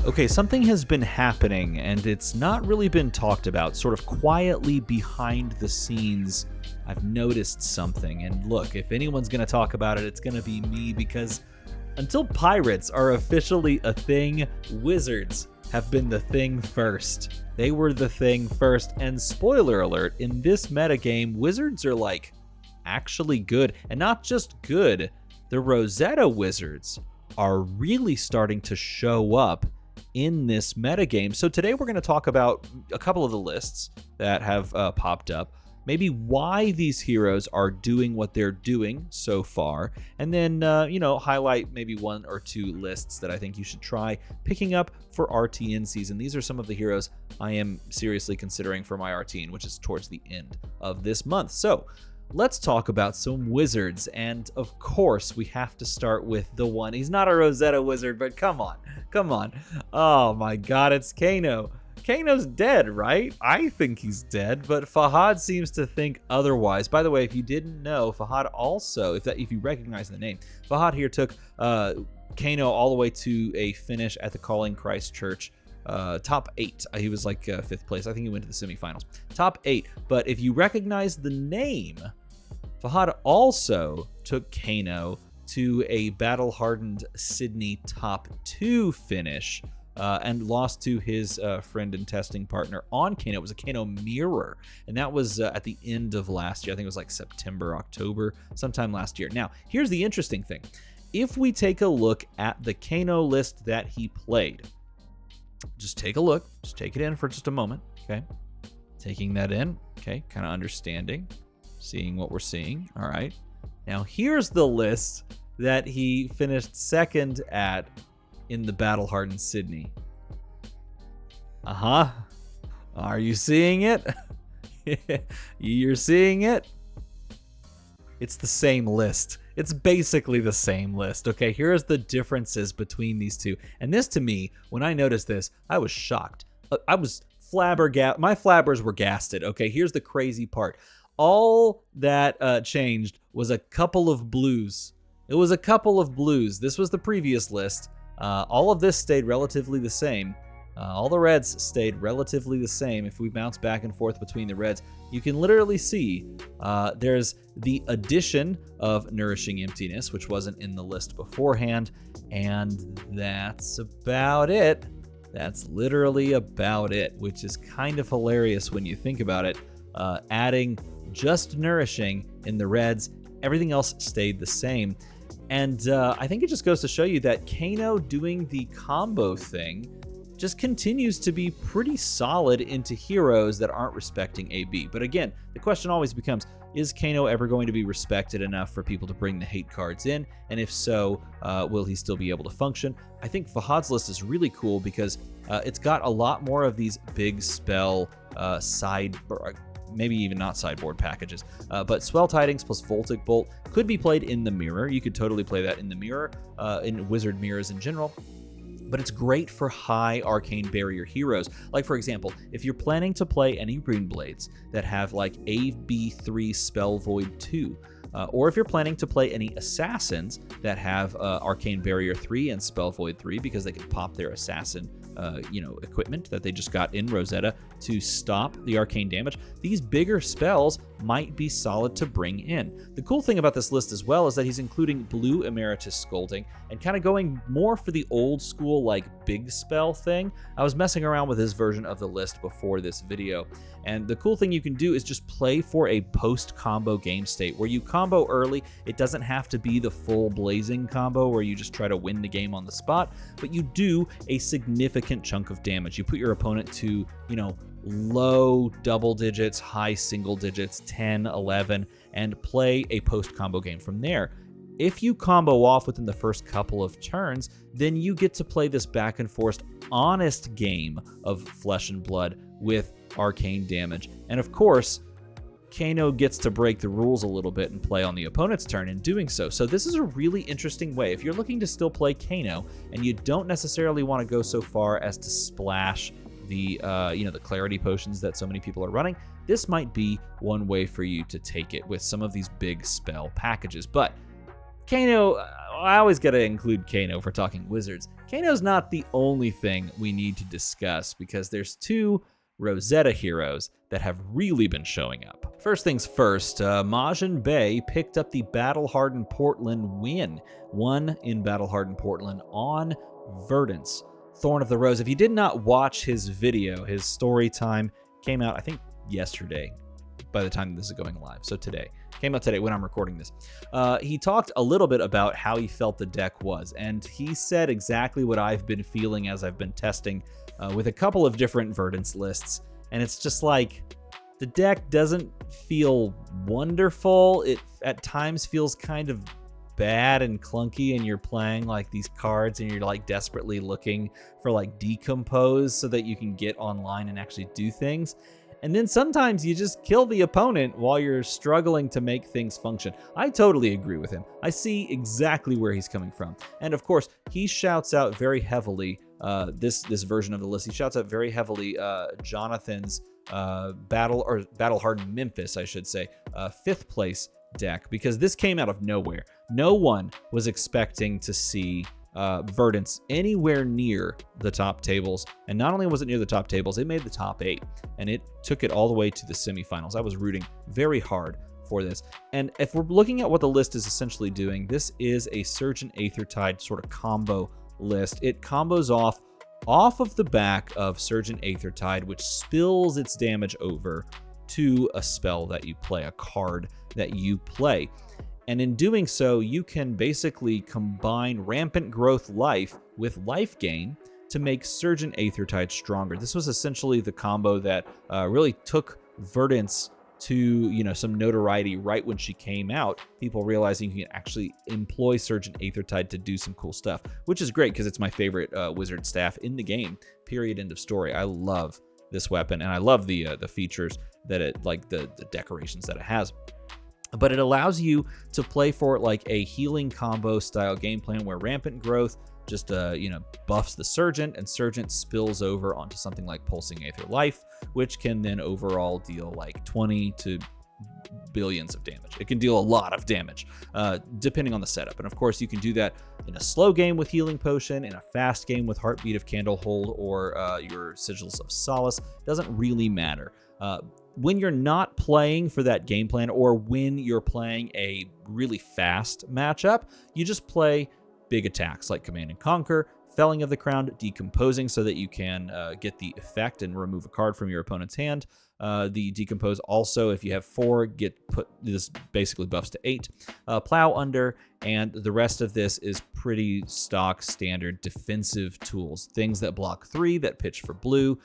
Okay, something has been happening, and it's not really been talked about. Sort of quietly behind the scenes, I've noticed something. And look, if anyone's going to talk about it, it's going to be me, because until pirates are officially a thing, wizards have been the thing first. They were the thing first, and spoiler alert, in this metagame, wizards are like actually good. And not just good, the Rosetta wizards are really starting to show up in this metagame. So today we're going to talk about a couple of the lists that have popped up, maybe why these heroes are doing what they're doing so far, and then highlight maybe one or two lists that I think you should try picking up for RTN season. These are some of the heroes I am seriously considering for my RTN, which is towards the end of this month. So let's talk about some wizards, and of course we have to start with the one. He's not a Rosetta wizard, but come on. Oh my god, it's Kano. Kano's dead, right? I think he's dead, but Fahad seems to think otherwise. By the way, if you didn't know, Fahad also, if you recognize the name, Fahad here took Kano all the way to a finish at the Calling Christ Church. Top 8. He was like 5th place. I think he went to the semifinals. Top 8. But if you recognize the name, Fahad also took Kano to a battle-hardened Sydney top 2 finish and lost to his friend and testing partner on Kano. It was a Kano mirror, and that was at the end of last year. I think it was like September, October, sometime last year. Now, here's the interesting thing. If we take a look at the Kano list that he played, just take a look. Just take it in for just a moment, okay? Taking that in, okay? Kind of understanding, seeing what we're seeing, all right? Now, here's the list that he finished second at in the battle-hardened Sydney. Uh-huh. Are you seeing it? You're seeing it? It's the same list. It's basically the same list. Okay, here's the differences between these two. And this, to me, when I noticed this, I was shocked. I was flabbergasted. My flabbers were gasted. Okay, here's the crazy part. All that changed was a couple of blues. It was a couple of blues. This was the previous list. All of this stayed relatively the same. All the reds stayed relatively the same. If we bounce back and forth between the reds, you can literally see there's the addition of Nourishing Emptiness, which wasn't in the list beforehand, and that's about it. That's literally about it, which is kind of hilarious when you think about it. Adding just Nourishing in the reds, everything else stayed the same. And I think it just goes to show you that Kano doing the combo thing just continues to be pretty solid into heroes that aren't respecting AB. But again, the question always becomes, is Kano ever going to be respected enough for people to bring the hate cards in? And if so, will he still be able to function? I think Fahad's list is really cool because it's got a lot more of these big spell maybe even not sideboard packages, but Swell Tidings plus Voltic Bolt could be played in the mirror. You could totally play that in the mirror, in wizard mirrors in general. But it's great for high arcane barrier heroes. Like, for example, if you're planning to play any Rune Blades that have like AB3 Spell Void 2, or if you're planning to play any Assassins that have Arcane Barrier 3 and Spell Void 3 because they can pop their Assassin equipment that they just got in Rosetta to stop the arcane damage, these bigger spells might be solid to bring in. The cool thing about this list as well is that he's including blue Emeritus Scolding and kind of going more for the old school like big spell thing. I was messing around with his version of the list before this video, and the cool thing you can do is just play for a post-combo game state where you combo early. It doesn't have to be the full blazing combo where you just try to win the game on the spot, but you do a significant chunk of damage. You put your opponent to, low double digits, high single digits, 10, 11, and play a post-combo game from there. If you combo off within the first couple of turns, then you get to play this back and forth honest game of flesh and blood with arcane damage. And of course, Kano gets to break the rules a little bit and play on the opponent's turn in doing so. So this is a really interesting way. If you're looking to still play Kano and you don't necessarily want to go so far as to splash the the clarity potions that so many people are running, this might be one way for you to take it with some of these big spell packages. But Kano, I always got to include Kano for talking wizards. Kano's not the only thing we need to discuss because there's 2 Rosetta heroes that have really been showing up. First things first, Majin Bay picked up the Battle-Hardened Portland win. Won in Battle-Hardened Portland on Verdant's Thorn of the Rose. If you did not watch his video, his story time came out, I think, yesterday by the time this is going live. So today. Came out today when I'm recording this. He talked a little bit about how he felt the deck was, and he said exactly what I've been feeling as I've been testing with a couple of different Verdant's lists. And it's just like, the deck doesn't feel wonderful. It at times feels kind of bad and clunky, and you're playing like these cards and you're like desperately looking for like decompose so that you can get online and actually do things. And then sometimes you just kill the opponent while you're struggling to make things function. I totally agree with him. I see exactly where he's coming from. And of course, he shouts out very heavily this version of the list. He shouts out very heavily Jonathan's Battle-Hardened Memphis, I should say, 5th place deck, because this came out of nowhere. No one was expecting to see Verdant's anywhere near the top tables, and not only was it near the top tables, it made the top 8, and it took it all the way to the semifinals. I was rooting very hard for this, and if we're looking at what the list is essentially doing, this is a Surgeon Aethertide sort of combo list. It combos off of the back of Surgeon Aethertide, which spills its damage over to a spell that you play, a card that you play. And in doing so, you can basically combine Rampant Growth Life with Life Gain to make Surgeon Aethertide stronger. This was essentially the combo that really took Verdant's to some notoriety right when she came out. People realizing you can actually employ Surgeon Aethertide to do some cool stuff, which is great because it's my favorite wizard staff in the game. Period. End of story. I love this weapon, and I love the features that it, like the decorations that it has. But it allows you to play for like a healing combo style game plan where Rampant Growth just buffs the Surgeon, and Surgeon spills over onto something like Pulsing Aether Life, which can then overall deal like 20 to billions of damage. It can deal a lot of damage depending on the setup. And of course, you can do that in a slow game with Healing Potion, in a fast game with Heartbeat of Candlehold, or your Sigils of Solace. Doesn't really matter. When you're not playing for that game plan, or when you're playing a really fast matchup, you just play big attacks like Command and Conquer, Felling of the Crown, Decomposing, so that you can get the effect and remove a card from your opponent's hand. The Decompose also, if you have 4, this basically buffs to 8. Plow Under, and the rest of this is pretty stock standard defensive tools. Things that block 3, that pitch for blue,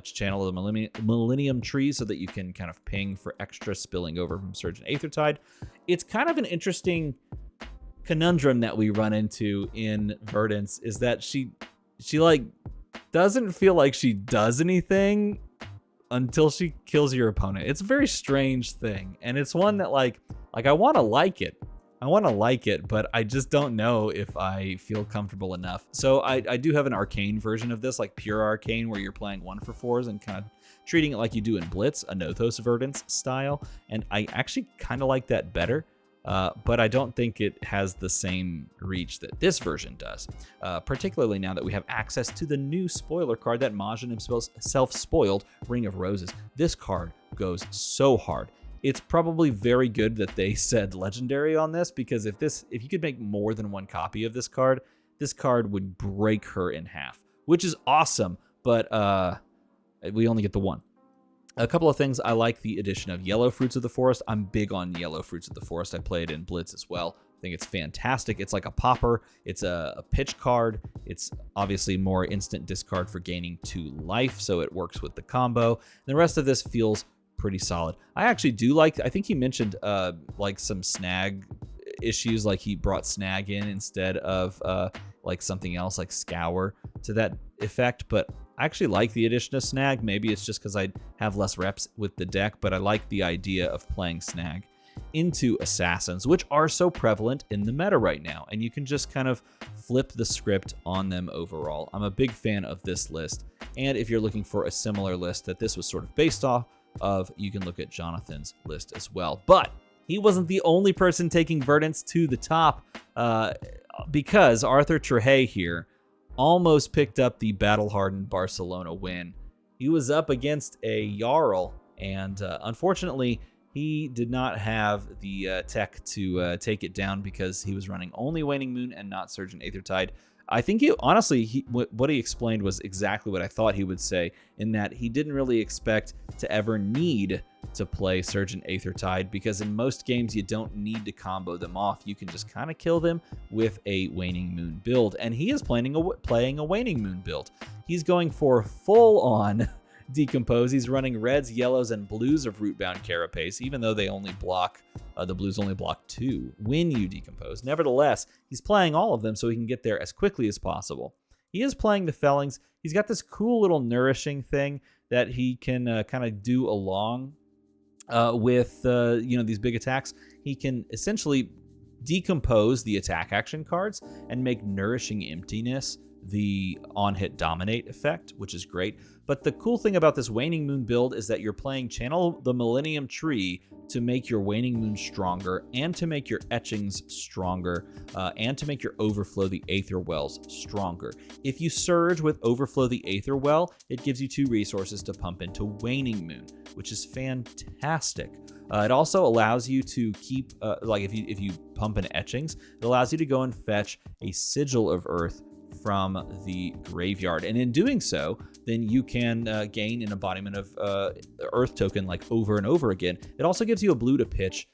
channel the Millennium Tree so that you can kind of ping for extra spilling over from Surgeon Aethertide. It's kind of an interesting conundrum that we run into in Verdant's, is that she like doesn't feel like she does anything until she kills your opponent. It's a very strange thing, and it's one that like I want to like it, but I just don't know if I feel comfortable enough. So I do have an arcane version of this, like pure arcane, where you're playing 1-for-4s and kind of treating it like you do in Blitz, a Nothos Verdant's style, and I actually kind of like that better. But I don't think it has the same reach that this version does, particularly now that we have access to the new spoiler card that Majin himself spoiled, Ring of Roses. This card goes so hard. It's probably very good that they said legendary on this, because if you could make more than 1 copy of this card would break her in half, which is awesome, but we only get the 1. A couple of things. I like the addition of Yellow Fruits of the Forest. I'm big on Yellow Fruits of the Forest. I play it in Blitz as well. I think it's fantastic. It's like a popper. It's a pitch card. It's obviously more instant discard for gaining 2 life, so it works with the combo. And the rest of this feels pretty solid. I actually do like, I think he mentioned like some snag issues, like he brought snag in instead of like something else like scour to that effect, but I actually like the addition of snag. Maybe it's just because I have less reps with the deck, but I like the idea of playing snag into assassins, which are so prevalent in the meta right now, and you can just kind of flip the script on them overall. I'm a big fan of this list, and if you're looking for a similar list that this was sort of based off of, you can look at Jonathan's list as well. But he wasn't the only person taking Verdant's to the top. because Arthur Trehay here almost picked up the battle-hardened Barcelona win. He was up against a Jarl, and unfortunately, he did not have the tech to take it down because he was running only Waning Moon and not Surge and Aethertide. I think honestly, what he explained was exactly what I thought he would say, in that he didn't really expect to ever need to play Surge and Aethertide, because in most games you don't need to combo them off. You can just kind of kill them with a Waning Moon build, and he is playing a Waning Moon build. He's going for full-on Decompose. He's running reds, yellows, and blues of Rootbound Carapace, even though they only block, the blues only block 2 when you decompose. Nevertheless, he's playing all of them so he can get there as quickly as possible. He is playing the Fellings. He's got this cool little nourishing thing that he can kind of do along with these big attacks. He can essentially decompose the attack action cards and make Nourishing Emptiness the on-hit dominate effect, which is great. But the cool thing about this Waning Moon build is that you're playing Channel the Millennium Tree to make your Waning Moon stronger, and to make your Etchings stronger, and to make your Overflow the Aether Wells stronger. If you Surge with Overflow the Aether Well, it gives you 2 resources to pump into Waning Moon, which is fantastic. It also allows you to keep, if you pump in Etchings, it allows you to go and fetch a Sigil of Earth from the graveyard, and in doing so, then you can gain an embodiment of Earth token like over and over again. It also gives you a blue to pitch.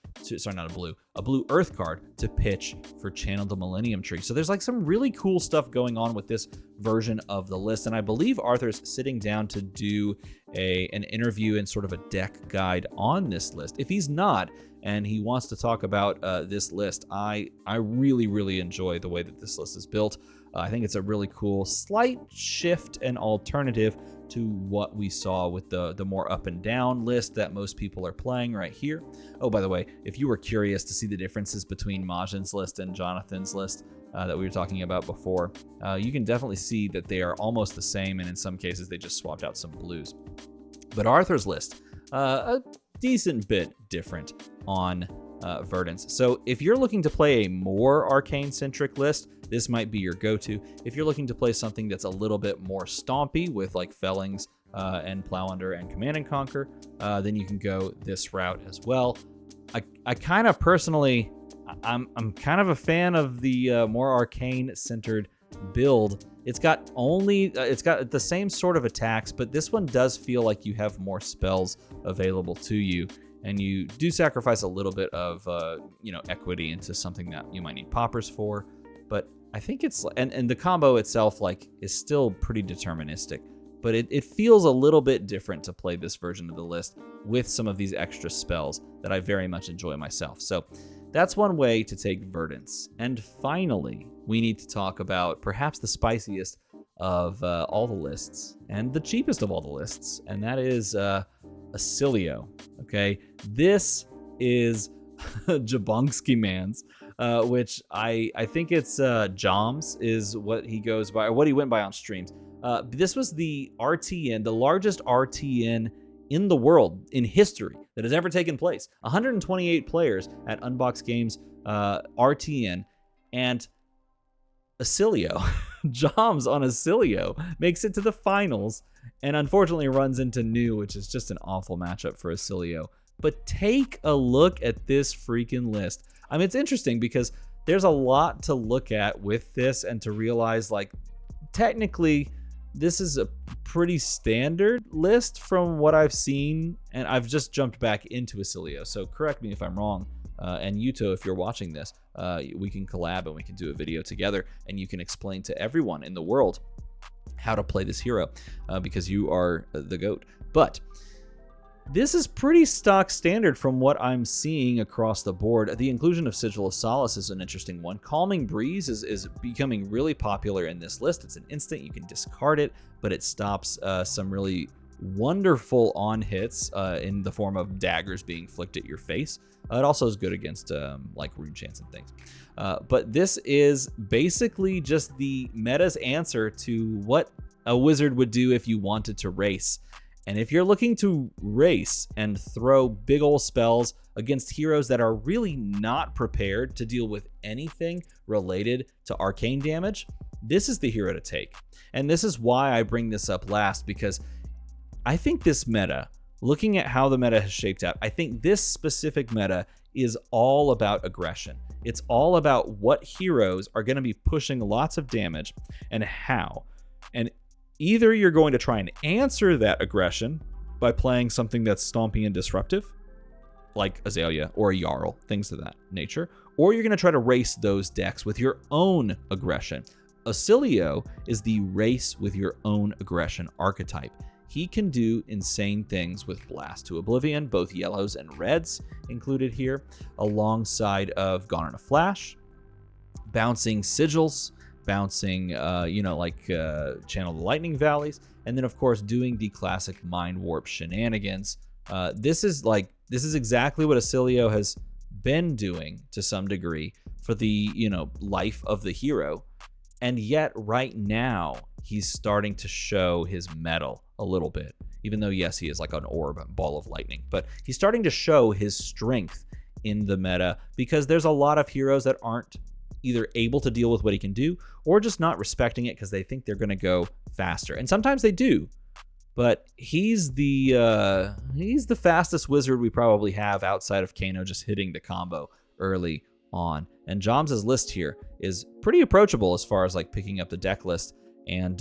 A blue Earth card to pitch for Channel the Millennium Tree. So there's like some really cool stuff going on with this version of the list, and I believe Arthur's sitting down to do an interview and sort of a deck guide on this list. If he's not, and he wants to talk about this list, I really, really enjoy the way that this list is built. I think it's a really cool slight shift and alternative to what we saw with the more up and down list that most people are playing right here. Oh, by the way, if you were curious to see the differences between Majin's list and Jonathan's list that we were talking about before, you can definitely see that they are almost the same, and in some cases they just swapped out some blues. But Arthur's list, a decent bit different on Verdant's. So if you're looking to play a more arcane-centric list, this might be your go-to. If you're looking to play something that's a little bit more stompy with like Fellings and Plow Under and Command and Conquer, then you can go this route as well. I kind of personally, I'm kind of a fan of the more arcane-centered build. It's got the same sort of attacks, but this one does feel like you have more spells available to you, and you do sacrifice a little bit of equity into something that you might need poppers for. But I think it's, and the combo itself is still pretty deterministic, but it feels a little bit different to play this version of the list with some of these extra spells that I very much enjoy myself. So that's one way to take Verdants. And finally, we need to talk about perhaps the spiciest of all the lists, and the cheapest of all the lists, and that is Acilio. Okay, this is Jabonski Man's, which I think it's Joms is what he goes by, or what he went by on streams. This was the RTN, the largest RTN in the world, in history, that has ever taken place. 128 players at Unbox Games RTN, and Acilio, Joms on Acilio, makes it to the finals, and unfortunately runs into New, which is just an awful matchup for Acilio. But take a look at this freaking list. I mean, it's interesting because there's a lot to look at with this, and to realize, technically, this is a pretty standard list from what I've seen, and I've just jumped back into Acilio, so correct me if I'm wrong. And Yuto, if you're watching this, we can collab and we can do a video together, and you can explain to everyone in the world how to play this hero, because you are the GOAT. But this is pretty stock standard from what I'm seeing across the board. The inclusion of Sigil of Solace is an interesting one. Calming Breeze is becoming really popular in this list. It's an instant, you can discard it, but it stops some really wonderful on hits in the form of daggers being flicked at your face. It also is good against rune chants and things. But this is basically just the meta's answer to what a wizard would do if you wanted to race. And if you're looking to race and throw big ol' spells against heroes that are really not prepared to deal with anything related to arcane damage, this is the hero to take. And this is why I bring this up last, because I think this meta, looking at how the meta has shaped out, I think this specific meta is all about aggression. It's all about what heroes are going to be pushing lots of damage and how. And either you're going to try and answer that aggression by playing something that's stomping and disruptive, like Azalea or a Jarl, things of that nature, or you're going to try to race those decks with your own aggression. Iyslander is the race with your own aggression archetype. He can do insane things with Blast to Oblivion, both yellows and reds included here, alongside of Gone in a Flash, bouncing sigils, bouncing, Channel the Lightning Valleys, and then of course doing the classic Mind Warp shenanigans. This is exactly what Iyslander has been doing to some degree for the life of the hero, and yet right now he's starting to show his mettle a little bit. Even though yes, he is like an orb, a ball of lightning, but he's starting to show his strength in the meta because there's a lot of heroes that aren't either able to deal with what he can do or just not respecting it because they think they're going to go faster. And sometimes they do, but he's the fastest wizard we probably have outside of Kano just hitting the combo early on. And Joms' list here is pretty approachable as far as like picking up the deck list. And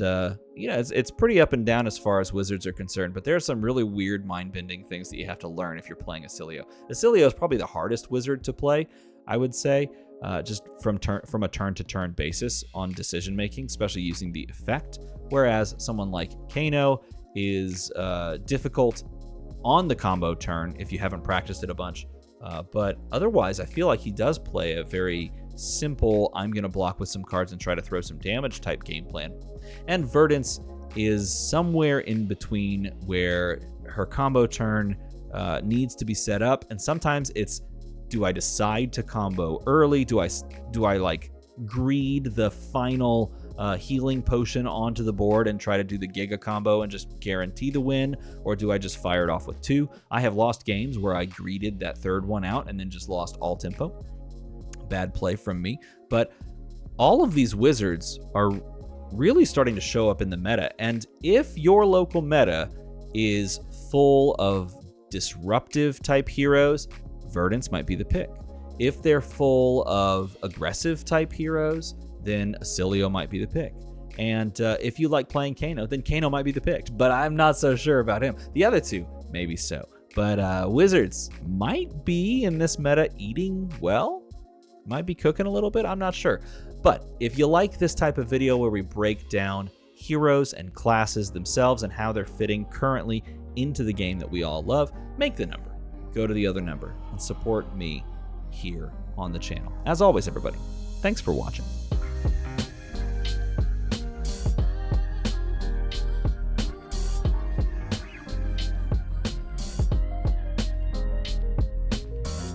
it's pretty up and down as far as wizards are concerned, but there are some really weird mind-bending things that you have to learn if you're playing Iyslander. Iyslander is probably the hardest wizard to play, I would say, just from a turn-to-turn basis on decision-making, especially using the effect, whereas someone like Kano is difficult on the combo turn if you haven't practiced it a bunch. But otherwise, I feel like he does play a very simple, I'm going to block with some cards and try to throw some damage type game plan. And Verdant is somewhere in between where her combo turn needs to be set up, and sometimes it's, do I decide to combo early? Do I like greed the final healing potion onto the board and try to do the Giga combo and just guarantee the win? Or do I just fire it off with 2? I have lost games where I greeded that third one out and then just lost all tempo. Bad play from me. But all of these wizards are really starting to show up in the meta. And if your local meta is full of disruptive type heroes, Verdant might be the pick. If they're full of aggressive type heroes, then Iyslander might be the pick. And if you like playing Kano, then Kano might be the pick. But I'm not so sure about him. The other two, maybe so. But wizards might be in this meta eating well. Might be cooking a little bit. I'm not sure. But if you like this type of video where we break down heroes and classes themselves and how they're fitting currently into the game that we all love, make the number. Go to the other number and support me here on the channel. As always, everybody, thanks for watching.